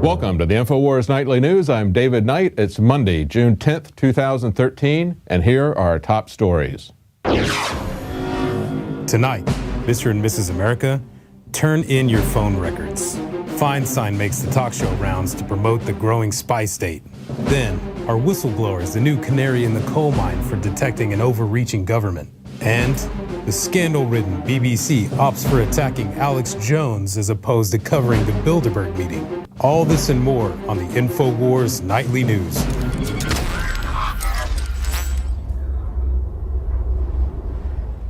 Welcome to the InfoWars Nightly News. I'm David Knight. It's Monday, June 10th, 2013, and here are our top stories. Tonight, Mr. and Mrs. America, turn in your phone records. Feinstein makes the talk show rounds to promote the growing spy state. Then, are whistleblowers the new canary in the coal mine for detecting an overreaching government? And the scandal-ridden BBC opts for attacking Alex Jones as opposed to covering the Bilderberg meeting. All this and more on the InfoWars Nightly News.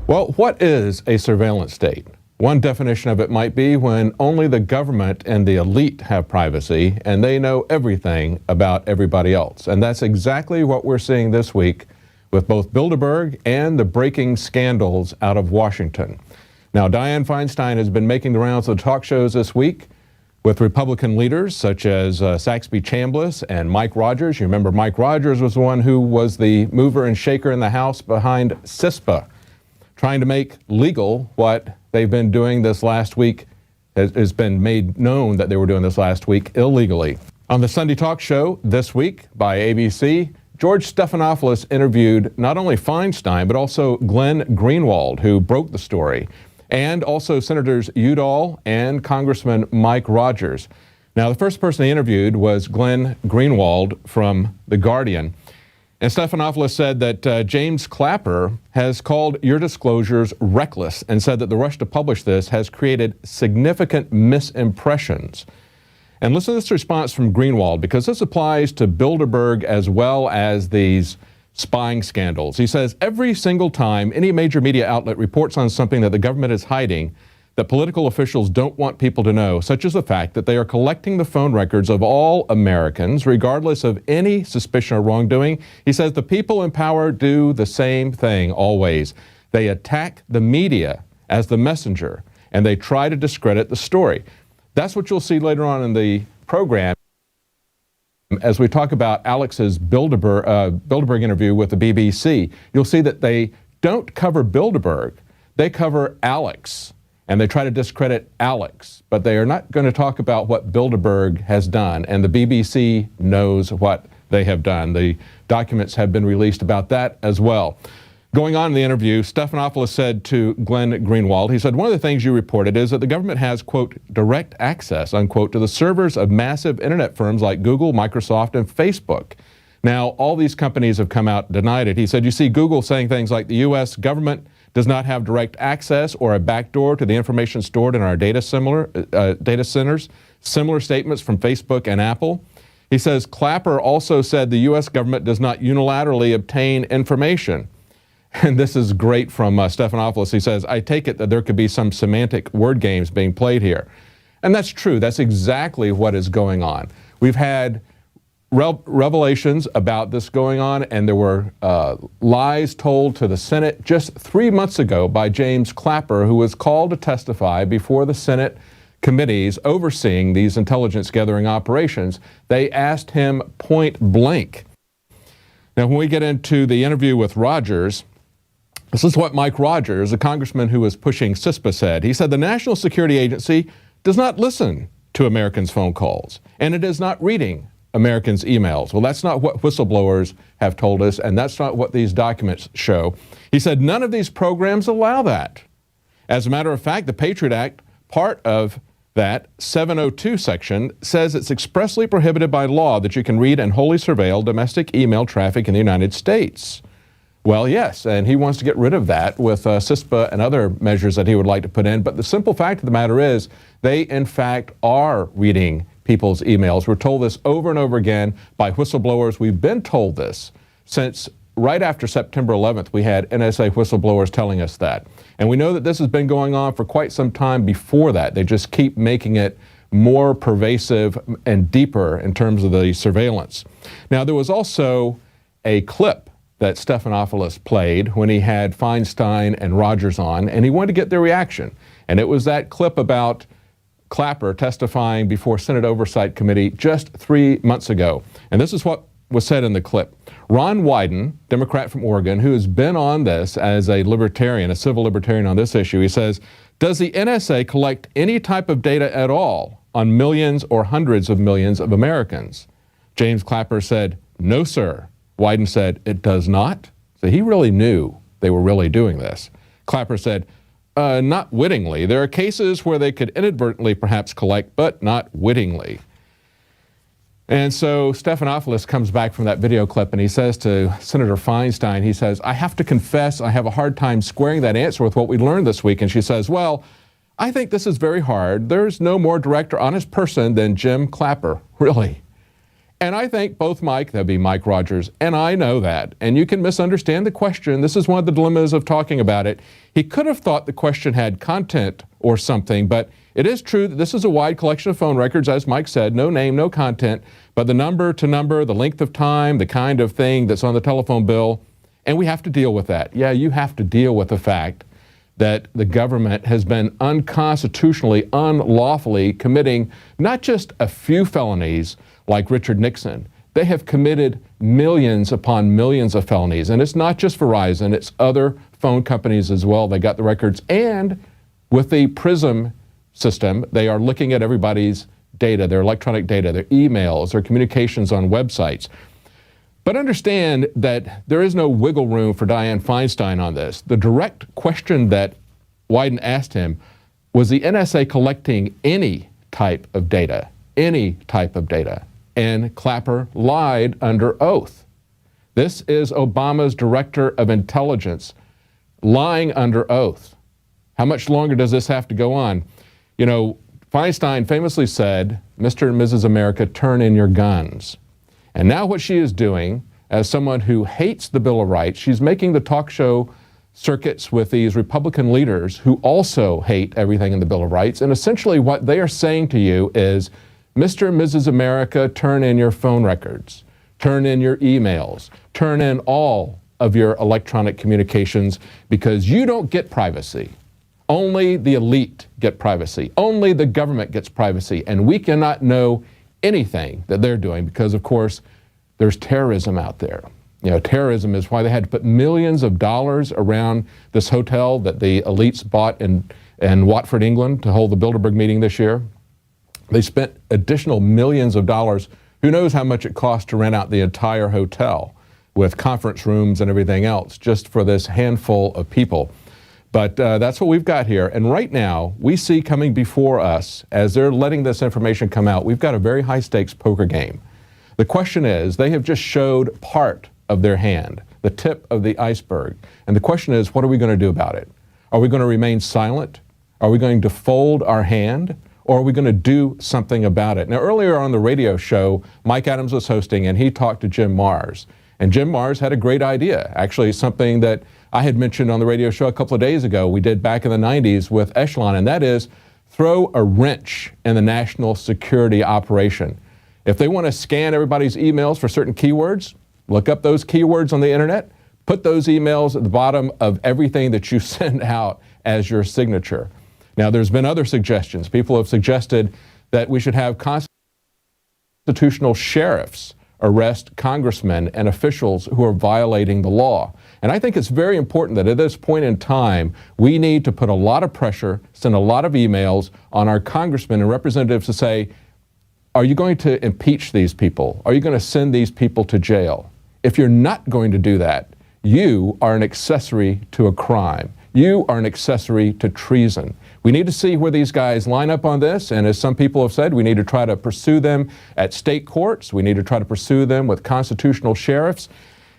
Well, what is a surveillance state? One definition of it might be when only the government and the elite have privacy and they know everything about everybody else. And that's exactly what we're seeing this week with both Bilderberg and the breaking scandals out of Washington. Now, Dianne Feinstein has been making the rounds of talk shows this week with Republican leaders such as Saxby Chambliss and Mike Rogers. You remember Mike Rogers was the one who was the mover and shaker in the House behind CISPA, trying to make legal what they've been doing this last week, has been made known that they were doing this last week illegally. On the Sunday Talk Show this week by ABC, George Stephanopoulos interviewed not only Feinstein, but also Glenn Greenwald, who broke the story, and also Senators Udall and Congressman Mike Rogers. Now, the first person he interviewed was Glenn Greenwald from The Guardian. And Stephanopoulos said that James Clapper has called your disclosures reckless and said that the rush to publish this has created significant misimpressions. And listen to this response from Greenwald, because this applies to Bilderberg as well as these spying scandals. He says, every single time any major media outlet reports on something that the government is hiding that political officials don't want people to know, such as the fact that they are collecting the phone records of all Americans, regardless of any suspicion of wrongdoing, he says the people in power do the same thing always. They attack the media as the messenger, and they try to discredit the story. That's what you'll see later on in the program as we talk about Alex's Bilderberg interview with the BBC. You'll see that they don't cover Bilderberg, they cover Alex, and they try to discredit Alex, but they are not going to talk about what Bilderberg has done, and the BBC knows what they have done. The documents have been released about that as well. Going on in the interview, Stephanopoulos said to Glenn Greenwald, he said, one of the things you reported is that the government has, quote, direct access, unquote, to the servers of massive internet firms like Google, Microsoft, and Facebook. Now, all these companies have come out and denied it. He said, you see Google saying things like the U.S. government does not have direct access or a backdoor to the information stored in our data centers, similar statements from Facebook and Apple. He says, Clapper also said the U.S. government does not unilaterally obtain information. And this is great from Stephanopoulos. He says, I take it that there could be some semantic word games being played here. And that's true. That's exactly what is going on. We've had revelations about this going on, and there were lies told to the Senate just 3 months ago by James Clapper, who was called to testify before the Senate committees overseeing these intelligence gathering operations. They asked him point blank. Now, when we get into the interview with Rogers, this is what Mike Rogers, a congressman who was pushing CISPA, said. He said the National Security Agency does not listen to Americans' phone calls, and it is not reading Americans' emails. Well, that's not what whistleblowers have told us, and that's not what these documents show. He said none of these programs allow that. As a matter of fact, the Patriot Act, part of that 702 section, says it's expressly prohibited by law that you can read and wholly surveil domestic email traffic in the United States. Well, yes, and he wants to get rid of that with CISPA and other measures that he would like to put in. But the simple fact of the matter is they, in fact, are reading people's emails. We're told this over and over again by whistleblowers. We've been told this since right after September 11th. We had NSA whistleblowers telling us that. And we know that this has been going on for quite some time before that. They just keep making it more pervasive and deeper in terms of the surveillance. Now, there was also a clip that Stephanopoulos played when he had Feinstein and Rogers on, and he wanted to get their reaction. And it was that clip about Clapper testifying before Senate Oversight Committee just 3 months ago. And this is what was said in the clip. Ron Wyden, Democrat from Oregon, who has been on this as a libertarian, a civil libertarian on this issue, he says, does the NSA collect any type of data at all on millions or hundreds of millions of Americans? James Clapper said, no, sir. Wyden said, it does not. So he really knew they were really doing this. Clapper said, not wittingly. There are cases where they could inadvertently perhaps collect, but not wittingly. And so Stephanopoulos comes back from that video clip and he says to Senator Feinstein, he says, I have to confess I have a hard time squaring that answer with what we learned this week. And she says, well, I think this is very hard. There's no more direct or honest person than Jim Clapper, really. And I think both Mike, that'd be Mike Rogers, and I know that. And you can misunderstand the question. This is one of the dilemmas of talking about it. He could have thought the question had content or something, but it is true that this is a wide collection of phone records, as Mike said, no name, no content, but the number to number, the length of time, the kind of thing that's on the telephone bill, and we have to deal with that. Yeah, you have to deal with the fact that the government has been unconstitutionally, unlawfully committing not just a few felonies like Richard Nixon. They have committed millions upon millions of felonies. And it's not just Verizon, it's other phone companies as well. They got the records. And with the PRISM system, they are looking at everybody's data, their electronic data, their emails, their communications on websites. But understand that there is no wiggle room for Dianne Feinstein on this. The direct question that Wyden asked him was the NSA collecting any type of data, any type of data. And Clapper lied under oath. This is Obama's director of intelligence lying under oath. How much longer does this have to go on? You know, Feinstein famously said, Mr. and Mrs. America, turn in your guns. And now what she is doing, as someone who hates the Bill of Rights, she's making the talk show circuits with these Republican leaders who also hate everything in the Bill of Rights. And essentially what they are saying to you is, Mr. and Mrs. America, turn in your phone records, turn in your emails, turn in all of your electronic communications, because you don't get privacy. Only the elite get privacy. Only the government gets privacy. And we cannot know anything that they're doing because, of course, there's terrorism out there. You know, terrorism is why they had to put millions of dollars around this hotel that the elites bought in Watford, England, to hold the Bilderberg meeting this year. They spent additional millions of dollars. Who knows how much it cost to rent out the entire hotel with conference rooms and everything else just for this handful of people. But that's what we've got here. And right now, we see coming before us, as they're letting this information come out, we've got a very high-stakes poker game. The question is, they have just showed part of their hand, the tip of the iceberg. And the question is, what are we going to do about it? Are we going to remain silent? Are we going to fold our hand? Or are we going to do something about it? Now, earlier on the radio show, Mike Adams was hosting, and he talked to Jim Marrs. And Jim Marrs had a great idea, actually something that I had mentioned on the radio show a couple of days ago. We did back in the 90s with Echelon, and that is throw a wrench in the national security operation. If they want to scan everybody's emails for certain keywords, look up those keywords on the internet, put those emails at the bottom of everything that you send out as your signature. Now, there's been other suggestions. People have suggested that we should have constitutional sheriffs arrest congressmen and officials who are violating the law. And I think it's very important that at this point in time, we need to put a lot of pressure, send a lot of emails on our congressmen and representatives to say, are you going to impeach these people? Are you going to send these people to jail? If you're not going to do that, you are an accessory to a crime. You are an accessory to treason. We need to see where these guys line up on this, and as some people have said, we need to try to pursue them at state courts. We need to try to pursue them with constitutional sheriffs.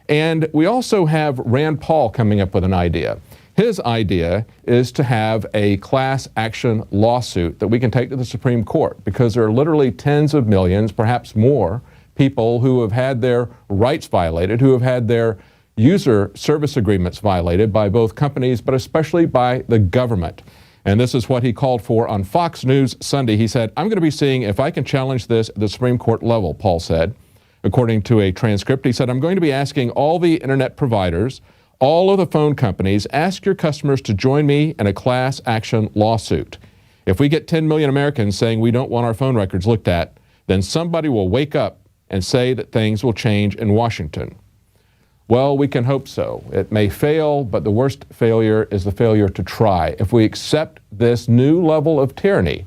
And we also have Rand Paul coming up with an idea. His idea is to have a class action lawsuit that we can take to the Supreme Court, because there are literally tens of millions, perhaps more, people who have had their rights violated, who have had their user service agreements violated by both companies, but especially by the government. And this is what he called for on Fox News Sunday. He said, I'm going to be seeing if I can challenge this at the Supreme Court level, Paul said. According to a transcript, he said, I'm going to be asking all the internet providers, all of the phone companies, ask your customers to join me in a class action lawsuit. If we get 10 million Americans saying we don't want our phone records looked at, then somebody will wake up and say that things will change in Washington. Well, we can hope so. It may fail, but the worst failure is the failure to try. If we accept this new level of tyranny,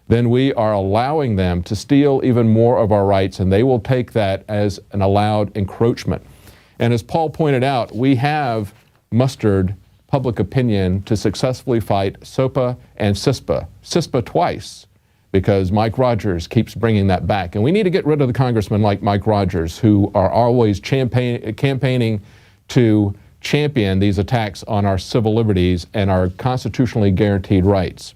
then we are allowing them to steal even more of our rights, and they will take that as an allowed encroachment. And as Paul pointed out, we have mustered public opinion to successfully fight SOPA and CISPA. CISPA twice, because Mike Rogers keeps bringing that back. And we need to get rid of the congressmen like Mike Rogers, who are always campaigning to champion these attacks on our civil liberties and our constitutionally guaranteed rights.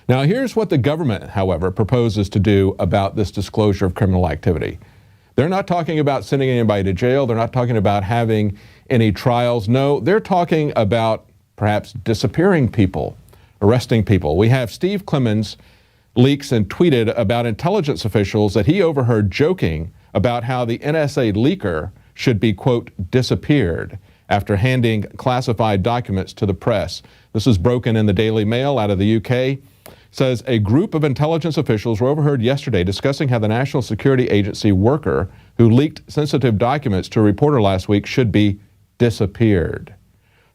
Now, here's what the government, however, proposes to do about this disclosure of criminal activity. They're not talking about sending anybody to jail. They're not talking about having any trials. No, they're talking about perhaps disappearing people, arresting people. We have Steve Clemons leaks and tweeted about intelligence officials that he overheard joking about how the NSA leaker should be, quote, disappeared after handing classified documents to the press. This is broken in the Daily Mail out of the UK. Says a group of intelligence officials were overheard yesterday discussing how the National Security Agency worker who leaked sensitive documents to a reporter last week should be disappeared.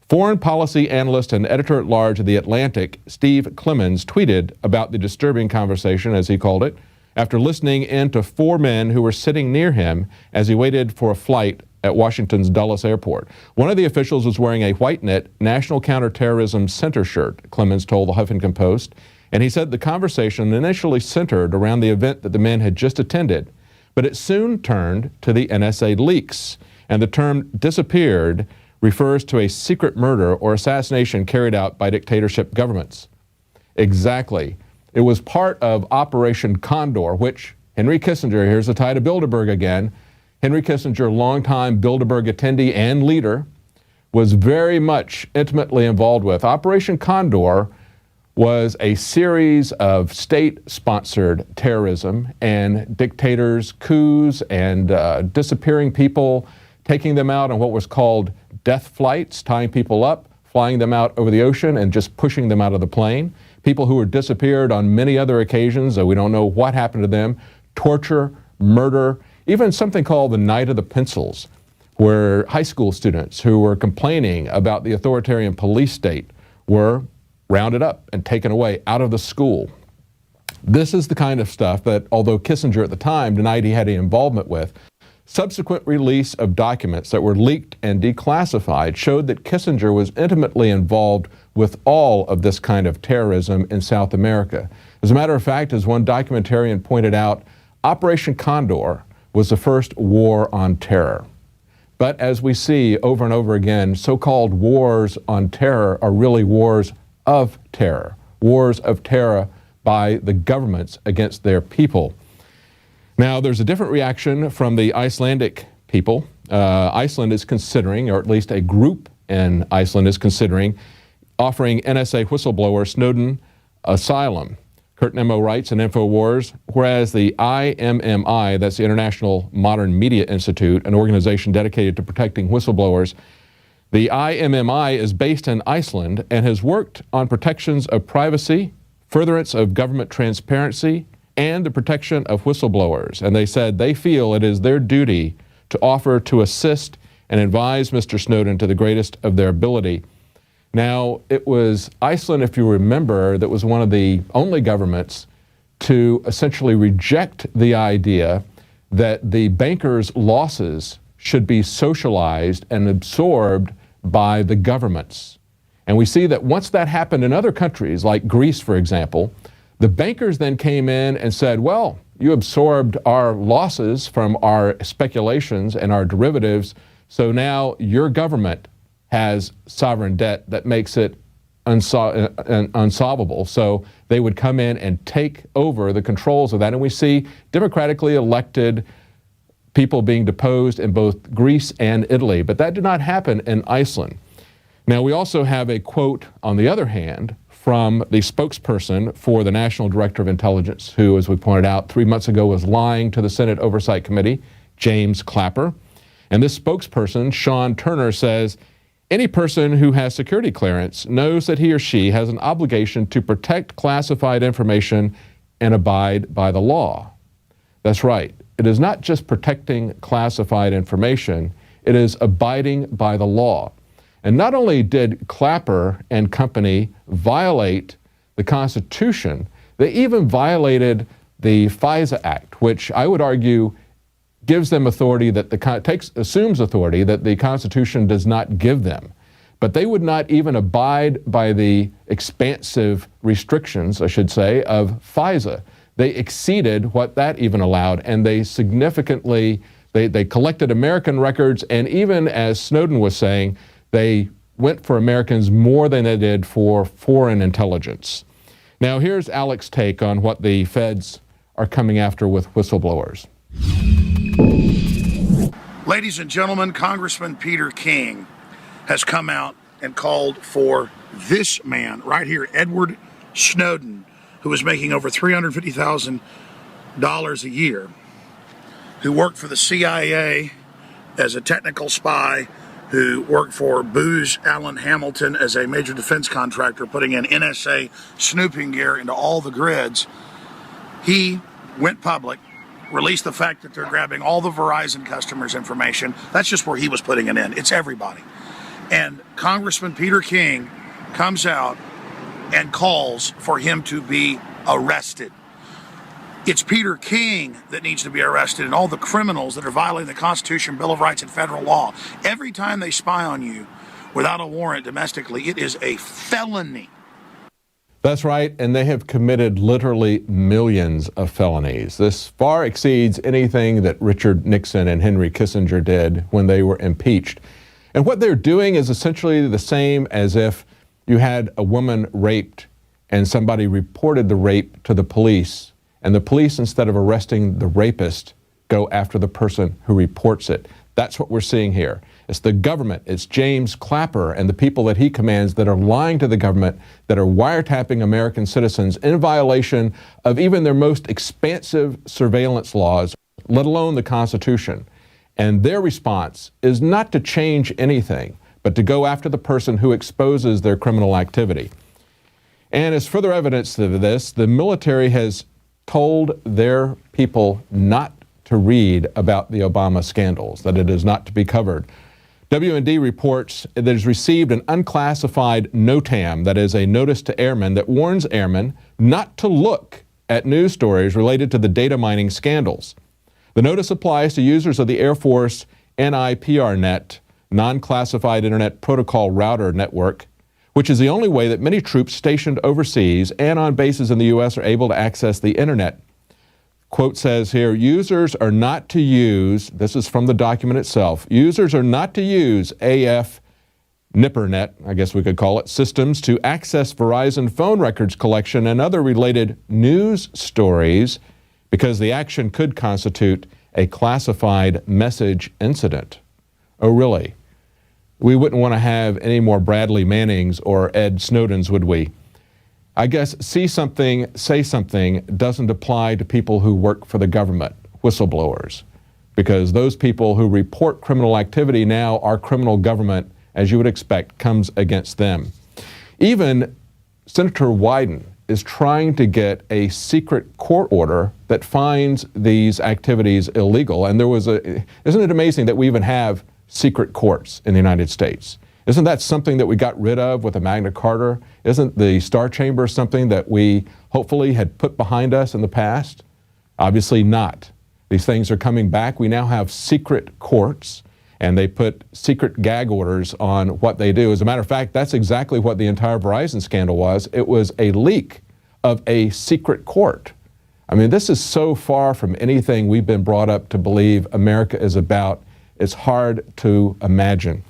Foreign policy analyst and editor-at-large of The Atlantic, Steve Clemons, tweeted about the disturbing conversation, as he called it, after listening in to 4 men who were sitting near him as he waited for a flight at Washington's Dulles Airport. One of the officials was wearing a white-knit National Counterterrorism Center shirt, Clemons told the Huffington Post, and he said the conversation initially centered around the event that the men had just attended, but it soon turned to the NSA leaks, and the term disappeared refers to a secret murder or assassination carried out by dictatorship governments. Exactly. It was part of Operation Condor, which Henry Kissinger, here's the tie to Bilderberg again, Henry Kissinger, longtime Bilderberg attendee and leader, was very much intimately involved with. Operation Condor was a series of state-sponsored terrorism and dictators, coups, and disappearing people, taking them out on what was called death flights, tying people up, flying them out over the ocean, and just pushing them out of the plane. People who were disappeared on many other occasions, we don't know what happened to them, torture, murder, even something called the Night of the Pencils, where high school students who were complaining about the authoritarian police state were rounded up and taken away out of the school. This is the kind of stuff that, although Kissinger at the time denied he had any involvement with, subsequent release of documents that were leaked and declassified showed that Kissinger was intimately involved with all of this kind of terrorism in South America. As a matter of fact, as one documentarian pointed out, Operation Condor was the first war on terror. But as we see over and over again, so-called wars on terror are really wars of terror by the governments against their people. Now, there's a different reaction from the Icelandic people. Iceland is considering, or at least a group in Iceland is considering, offering NSA whistleblower Snowden asylum. Kurt Nemo writes in InfoWars, whereas the IMMI, that's the International Modern Media Institute, an organization dedicated to protecting whistleblowers, the IMMI is based in Iceland and has worked on protections of privacy, furtherance of government transparency, and the protection of whistleblowers. And they said they feel it is their duty to offer to assist and advise Mr. Snowden to the greatest of their ability. Now, it was Iceland, if you remember, that was one of the only governments to essentially reject the idea that the bankers' losses should be socialized and absorbed by the governments. And we see that once that happened in other countries, like Greece, for example, the bankers then came in and said, well, you absorbed our losses from our speculations and our derivatives, so now your government has sovereign debt that makes it unsolvable. So they would come in and take over the controls of that. And we see democratically elected people being deposed in both Greece and Italy. But that did not happen in Iceland. Now, we also have a quote, on the other hand, from the spokesperson for the National Director of Intelligence, who, as we pointed out 3 months ago, was lying to the Senate Oversight Committee, James Clapper. And this spokesperson, Sean Turner, says, any person who has security clearance knows that he or she has an obligation to protect classified information and abide by the law. That's right. It is not just protecting classified information, it is abiding by the law. And not only did Clapper and company violate the Constitution, They even violated the FISA Act, which I would argue gives them authority that assumes authority that the Constitution does not give them. But they would not even abide by the expansive restrictions, I should say, of FISA. They exceeded what that even allowed, and they significantly, they collected American records, and even as Snowden was saying, they went for Americans more than they did for foreign intelligence. Now here's Alex's take on what the feds are coming after with whistleblowers. Ladies and gentlemen, Congressman Peter King has come out and called for this man right here, Edward Snowden, who was making over $350,000 a year, who worked for the CIA as a technical spy, who worked for Booz Allen Hamilton as a major defense contractor, putting in NSA snooping gear into all the grids. He went public, released the fact that they're grabbing all the Verizon customers' information. That's just where he was putting it in. It's everybody. And Congressman Peter King comes out and calls for him to be arrested. It's Peter King that needs to be arrested, and all the criminals that are violating the Constitution, Bill of Rights, and federal law. Every time they spy on you without a warrant domestically, it is a felony. That's right, and they have committed literally millions of felonies. This far exceeds anything that Richard Nixon and Henry Kissinger did when they were impeached. And what they're doing is essentially the same as if you had a woman raped and somebody reported the rape to the police, and the police, instead of arresting the rapist, go after the person who reports it. That's what we're seeing here. It's the government, it's James Clapper and the people that he commands that are lying to the government, that are wiretapping American citizens in violation of even their most expansive surveillance laws, let alone the Constitution. And their response is not to change anything, but to go after the person who exposes their criminal activity. And as further evidence of this, the military has told their people not to read about the Obama scandals, that it is not to be covered. WND reports that it has received an unclassified NOTAM, that is a notice to airmen, that warns airmen not to look at news stories related to the data mining scandals. The notice applies to users of the Air Force NIPRNet, non-classified Internet Protocol Router network, which is the only way that many troops stationed overseas and on bases in the U.S. are able to access the Internet. Quote says here, users are not to use, this is from the document itself, users are not to use AF NIPRNet, I guess we could call it, systems to access Verizon phone records collection and other related news stories, because the action could constitute a classified message incident. Oh, really? We wouldn't want to have any more Bradley Mannings or Ed Snowdens, would we? I guess see something, say something doesn't apply to people who work for the government, whistleblowers, because those people who report criminal activity now, our criminal government, as you would expect, comes against them. Even Senator Wyden is trying to get a secret court order that finds these activities illegal. And isn't it amazing that we even have secret courts in the United States? Isn't that something that we got rid of with the Magna Carta? Isn't the Star Chamber something that we hopefully had put behind us in the past? Obviously not. These things are coming back. We now have secret courts, and they put secret gag orders on what they do. As a matter of fact, that's exactly what the entire Verizon scandal was. It was a leak of a secret court. I mean, this is so far from anything we've been brought up to believe America is about. It's hard to imagine.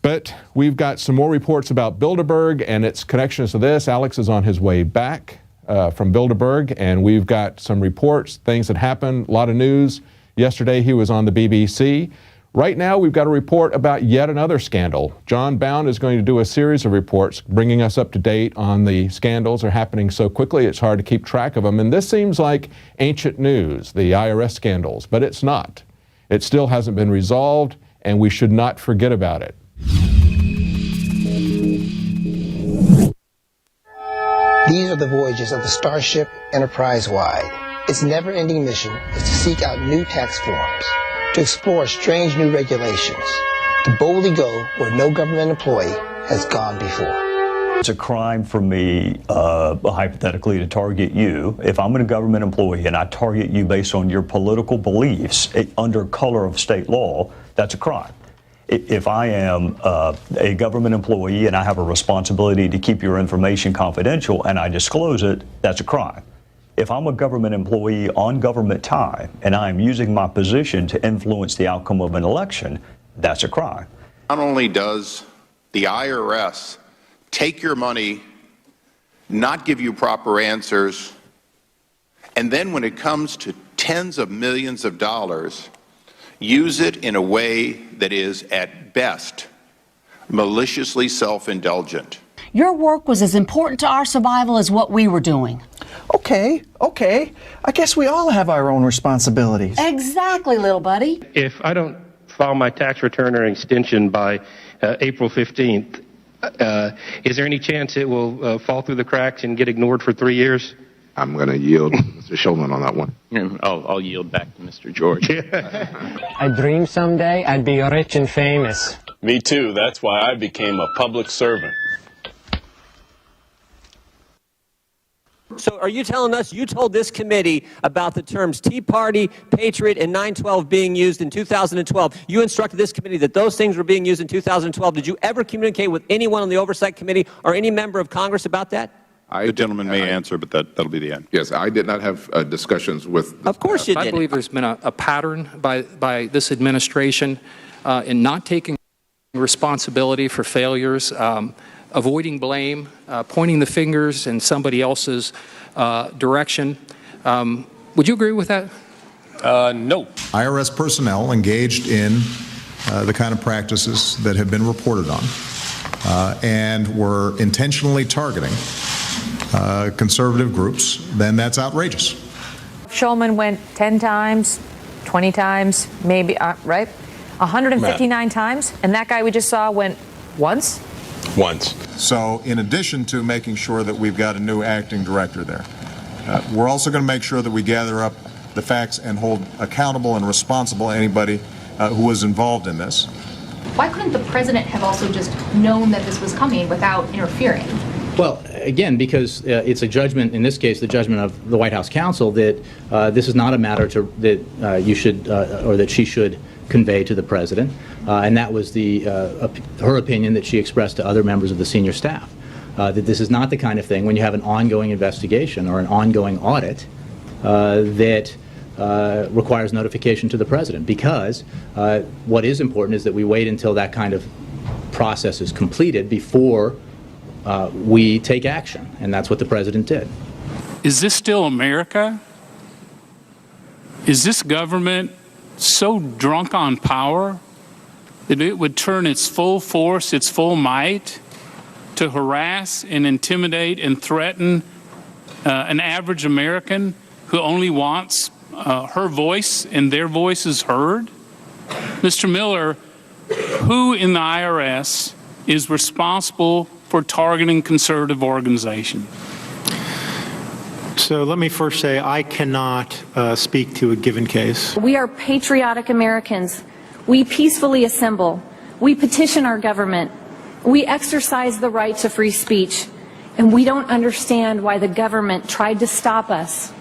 But we've got some more reports about Bilderberg and its connections to this. Alex is on his way back from Bilderberg, and we've got some reports, things that happened, a lot of news. Yesterday he was on the BBC. Right now we've got a report about yet another scandal. John Bound is going to do a series of reports bringing us up to date on the scandals that are happening so quickly it's hard to keep track of them. And this seems like ancient news, the IRS scandals, but it's not. It still hasn't been resolved, and we should not forget about it. These are the voyages of the Starship Enterprise-wide. Its never-ending mission is to seek out new tax forms, to explore strange new regulations, to boldly go where no government employee has gone before. It's a crime for me, hypothetically, to target you. If I'm a government employee and I target you based on your political beliefs under color of state law, that's a crime. If I am a government employee and I have a responsibility to keep your information confidential and I disclose it, that's a crime. If I'm a government employee on government time and I am using my position to influence the outcome of an election, that's a crime. Not only does the IRS take your money, not give you proper answers, and then when it comes to tens of millions of dollars, use it in a way that is, at best, maliciously self-indulgent. Your work was as important to our survival as what we were doing. Okay. I guess we all have our own responsibilities. Exactly, little buddy. If I don't file my tax return or extension by April 15th, is there any chance it will fall through the cracks and get ignored for 3 years? I'm going to yield to Mr. Shulman on that one. I'll yield back to Mr. George. I dreamed someday I'd be rich and famous. Me too. That's why I became a public servant. So are you telling us you told this committee about the terms Tea Party, Patriot, and 9/12 being used in 2012? You instructed this committee that those things were being used in 2012. Did you ever communicate with anyone on the Oversight Committee or any member of Congress about that? The gentleman may answer, but that'll be the end. Yes, I did not have discussions with... Of course you did. I believe there's been a pattern by this administration in not taking responsibility for failures, avoiding blame, pointing the fingers in somebody else's direction. Would you agree with that? No. IRS personnel engaged in the kind of practices that have been reported on and were intentionally targeting conservative groups, then that's outrageous. Shulman went 10 times, 20 times, maybe, right? 159 times, and that guy we just saw went once? Once. So in addition to making sure that we've got a new acting director there, we're also going to make sure that we gather up the facts and hold accountable and responsible anybody who was involved in this. Why couldn't the president have also just known that this was coming without interfering? Well, again, because it's a judgment, in this case, the judgment of the White House counsel, that this is not a matter that you should or that she should convey to the president, and that was her opinion that she expressed to other members of the senior staff, that this is not the kind of thing when you have an ongoing investigation or an ongoing audit that requires notification to the president, because what is important is that we wait until that kind of process is completed before we take action, and that's what the president did. Is this still America? Is this government so drunk on power that it would turn its full force, its full might, to harass and intimidate and threaten an average American who only wants her voice and their voices heard? Mr. Miller, who in the IRS is responsible for targeting conservative organizations? So let me first say I cannot speak to a given case. We are patriotic Americans. We peacefully assemble. We petition our government. We exercise the right to free speech. And we don't understand why the government tried to stop us.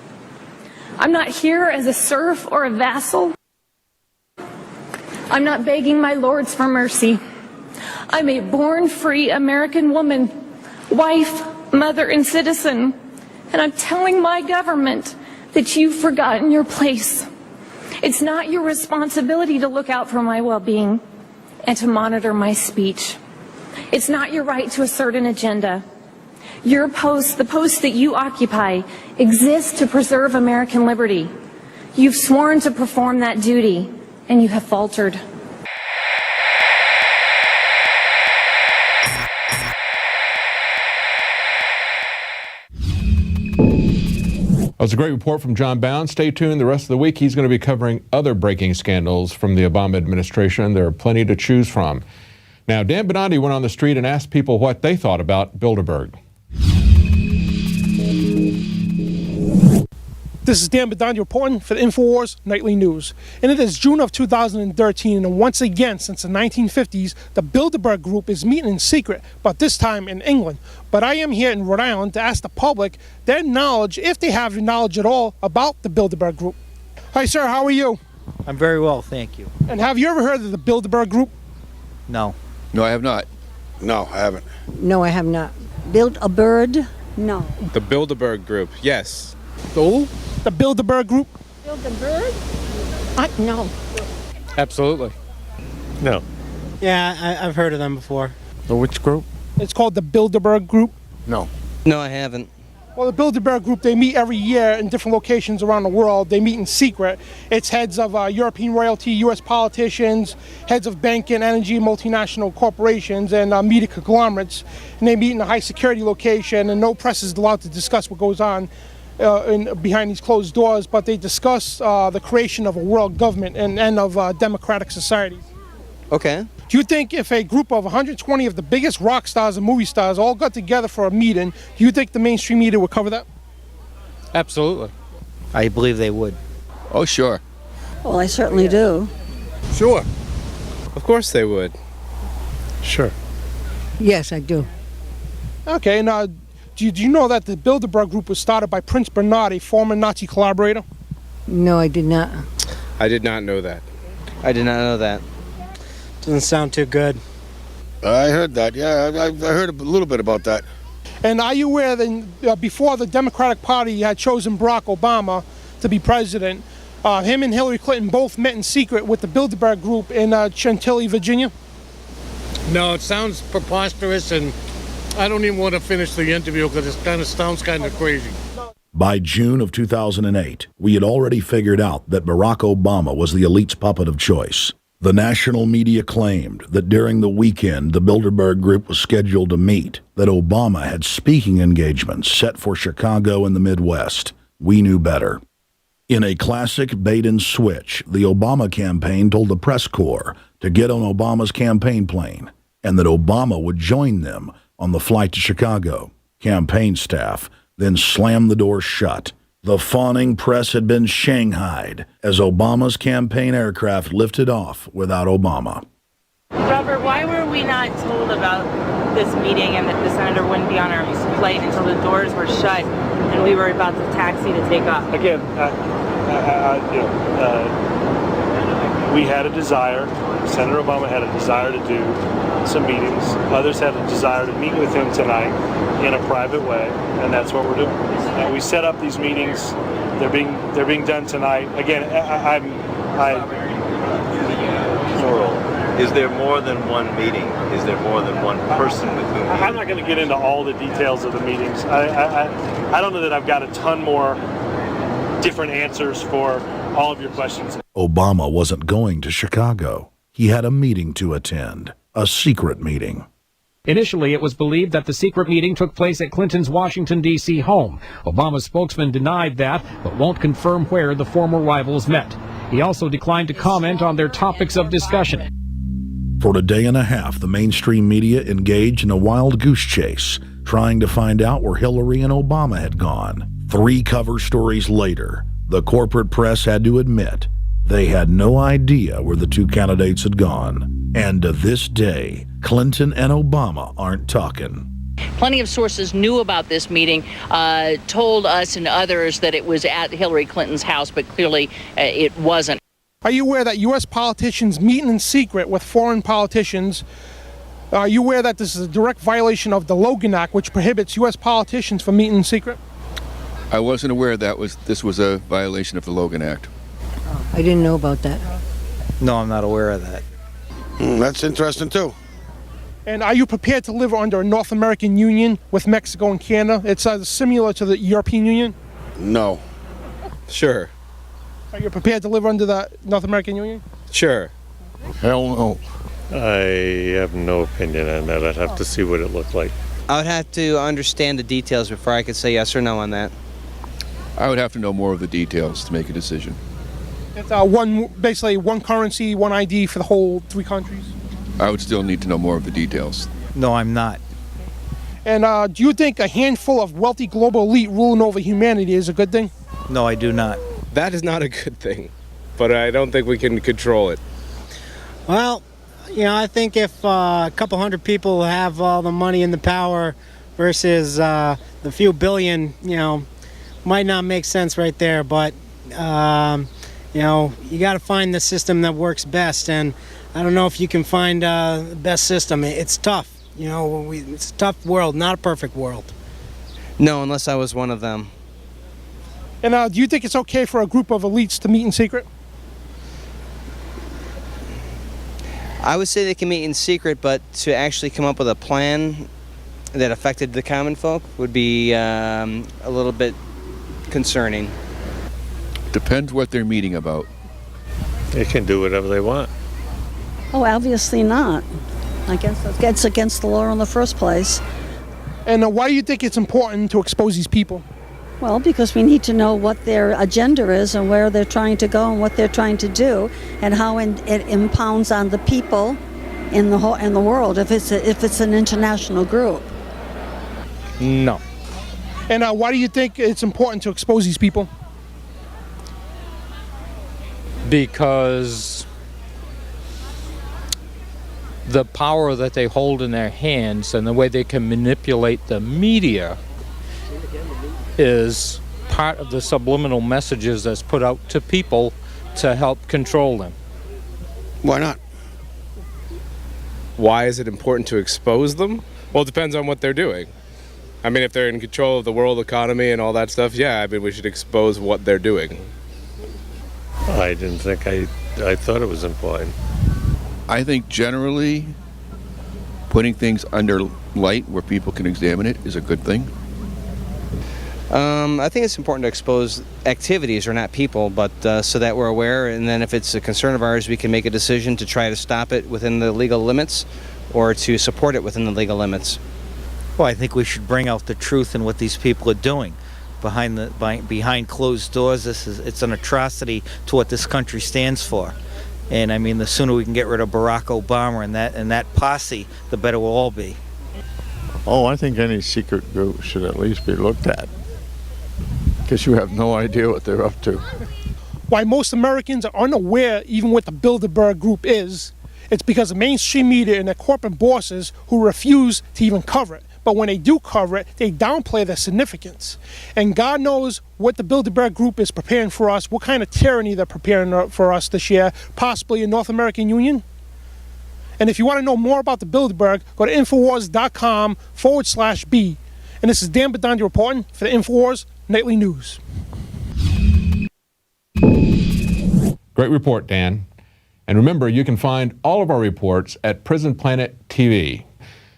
I'm not here as a serf or a vassal. I'm not begging my lords for mercy. I'm a born free American woman, wife, mother, and citizen. And I'm telling my government that you've forgotten your place. It's not your responsibility to look out for my well-being and to monitor my speech. It's not your right to assert an agenda. Your post, the post that you occupy, exists to preserve American liberty. You've sworn to perform that duty, and you have faltered. That was a great report from John Bound. Stay tuned the rest of the week. He's going to be covering other breaking scandals from the Obama administration. There are plenty to choose from. Now, Dan Benandi went on the street and asked people what they thought about Bilderberg. This is Dan Bedandi reporting for the InfoWars Nightly News. And it is June of 2013, and once again, since the 1950s, the Bilderberg Group is meeting in secret, but this time in England. But I am here in Rhode Island to ask the public their knowledge, if they have knowledge at all, about the Bilderberg Group. Hi, sir, how are you? I'm very well, thank you. And have you ever heard of the Bilderberg Group? No. No, I have not. No, I haven't. No, I have not. Build a bird? No. The Bilderberg Group, yes. The Bilderberg Group? Build a bird? No. Absolutely. No. Yeah, I've heard of them before. The which group? It's called the Bilderberg Group. No. No, I haven't. Well, the Bilderberg Group, they meet every year in different locations around the world. They meet in secret. It's heads of European royalty, U.S. politicians, heads of banking, energy, multinational corporations, and media conglomerates. And they meet in a high-security location, and no press is allowed to discuss what goes on behind these closed doors, but they discuss the creation of a world government and of democratic societies. Okay. Do you think if a group of 120 of the biggest rock stars and movie stars all got together for a meeting, do you think the mainstream media would cover that? Absolutely. I believe they would. Oh, sure. Well, I certainly do. Sure. Of course they would. Sure. Yes, I do. Okay, now, do you know that the Bilderberg Group was started by Prince Bernard, a former Nazi collaborator? No, I did not. I did not know that. I did not know that. Doesn't sound too good. I heard that, yeah. I heard a little bit about that. And are you aware that before the Democratic Party had chosen Barack Obama to be president, him and Hillary Clinton both met in secret with the Bilderberg Group in Chantilly, Virginia? No, it sounds preposterous, and I don't even want to finish the interview because it sounds kind of crazy. By June of 2008, we had already figured out that Barack Obama was the elite's puppet of choice. The national media claimed that during the weekend the Bilderberg Group was scheduled to meet, that Obama had speaking engagements set for Chicago and the Midwest. We knew better. In a classic bait-and-switch, the Obama campaign told the press corps to get on Obama's campaign plane, and that Obama would join them on the flight to Chicago. Campaign staff then slammed the door shut. The fawning press had been shanghaied as Obama's campaign aircraft lifted off without Obama. Robert, why were we not told about this meeting and that the senator wouldn't be on our flight until the doors were shut and we were about to taxi to take off? Again, we had a desire, Senator Obama had a desire to do some meetings. Others had a desire to meet with him tonight in a private way, and that's what we're doing. And we set up these meetings. They're being done tonight. Again, Is there more than one meeting? Is there more than one person with whom? I'm not going to get into all the details of the meetings. I don't know that I've got a ton more different answers for all of your questions. Obama wasn't going to Chicago. He had a meeting to attend, a secret meeting. Initially, it was believed that the secret meeting took place at Clinton's Washington, D.C. home. Obama's spokesman denied that, but won't confirm where the former rivals met. He also declined to comment on their topics of discussion. For a day and a half, the mainstream media engaged in a wild goose chase, trying to find out where Hillary and Obama had gone. 3 cover stories later, the corporate press had to admit they had no idea where the 2 candidates had gone. And to this day, Clinton and Obama aren't talking. Plenty of sources knew about this meeting, told us and others that it was at Hillary Clinton's house, but clearly it wasn't. Are you aware that U.S. politicians meeting in secret with foreign politicians? Are you aware that this is a direct violation of the Logan Act, which prohibits U.S. politicians from meeting in secret? I wasn't aware this was a violation of the Logan Act. I didn't know about that. No, I'm not aware of that. That's interesting, too. And are you prepared to live under a North American Union with Mexico and Canada? It's similar to the European Union? No. Sure. Are you prepared to live under the North American Union? Sure. Hell no. I have no opinion on that. I'd have to see what it looked like. I would have to understand the details before I could say yes or no on that. I would have to know more of the details to make a decision. It's basically one currency, one ID for the whole 3 countries? I would still need to know more of the details. No, I'm not. And do you think a handful of wealthy global elite ruling over humanity is a good thing? No, I do not. That is not a good thing, but I don't think we can control it. Well, I think if a couple hundred people have all the money and the power versus the few billion, might not make sense right there. But, you got to find the system that works best. And I don't know if you can find the best system. It's tough. It's a tough world, not a perfect world. No, unless I was one of them. And do you think it's okay for a group of elites to meet in secret? I would say they can meet in secret, but to actually come up with a plan that affected the common folk would be a little bit concerning. Depends what they're meeting about. They can do whatever they want. Oh, obviously not. I guess that's against the law in the first place. And why do you think it's important to expose these people? Well, because we need to know what their agenda is and where they're trying to go and what they're trying to do, and how it impounds on the people in the world if it's an international group. No. And why do you think it's important to expose these people? Because the power that they hold in their hands and the way they can manipulate the media is part of the subliminal messages that's put out to people to help control them. Why not? Why is it important to expose them? Well, it depends on what they're doing. I mean, if they're in control of the world economy and all that stuff, yeah, I mean, we should expose what they're doing. I didn't think I thought it was important. I think generally putting things under light where people can examine it is a good thing. I think it's important to expose activities, or not people, but so that we're aware, and then if it's a concern of ours, we can make a decision to try to stop it within the legal limits or to support it within the legal limits. Well, I think we should bring out the truth in what these people are doing. Behind closed doors, it's an atrocity to what this country stands for. And I mean, the sooner we can get rid of Barack Obama and that posse, the better we'll all be. Oh, I think any secret group should at least be looked at, because you have no idea what they're up to. Why most Americans are unaware even what the Bilderberg group is, it's because of mainstream media and their corporate bosses who refuse to even cover it. But when they do cover it, they downplay their significance. And God knows what the Bilderberg group is preparing for us, what kind of tyranny they're preparing for us this year, possibly in North American Union. And if you want to know more about the Bilderberg, go to Infowars.com/B. And this is Dan Badandi reporting for the Infowars Nightly News. Great report, Dan. And remember, you can find all of our reports at Prison Planet TV.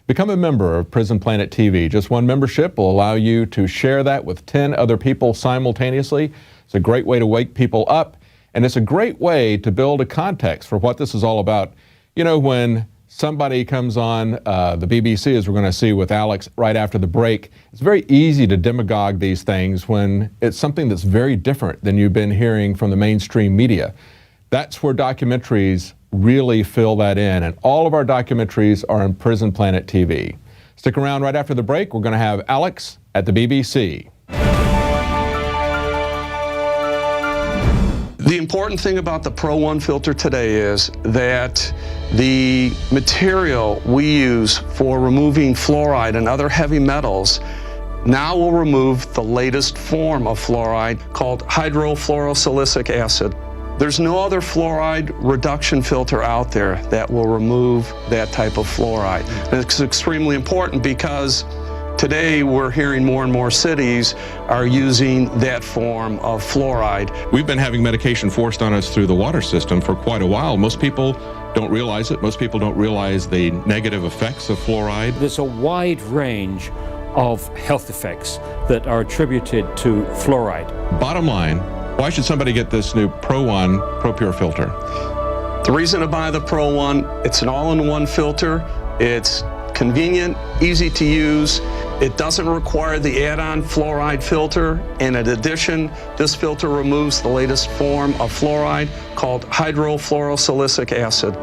Become a member of Prison Planet TV. Just one membership will allow you to share that with 10 other people simultaneously. It's a great way to wake people up, and it's a great way to build a context for what this is all about. You know, when somebody comes on the BBC, as we're going to see with Alex right after the break, it's very easy to demagogue these things when it's something that's very different than you've been hearing from the mainstream media. That's where documentaries really fill that in, and all of our documentaries are on Prison Planet TV. Stick around. Right after the break, we're going to have Alex at the BBC. The important thing about the Pro 1 filter today is that the material we use for removing fluoride and other heavy metals now will remove the latest form of fluoride called hydrofluorosilicic acid. There's no other fluoride reduction filter out there that will remove that type of fluoride. And it's extremely important because today we're hearing more and more cities are using that form of fluoride. We've been having medication forced on us through the water system for quite a while. Most people don't realize it. Most people don't realize the negative effects of fluoride. There's a wide range of health effects that are attributed to fluoride. Bottom line, why should somebody get this new Pro 1 Pro Pure filter? The reason to buy the Pro 1, it's an all-in-one filter. It's convenient, easy to use. It doesn't require the add-on fluoride filter. And in addition, this filter removes the latest form of fluoride called hydrofluorosilicic acid.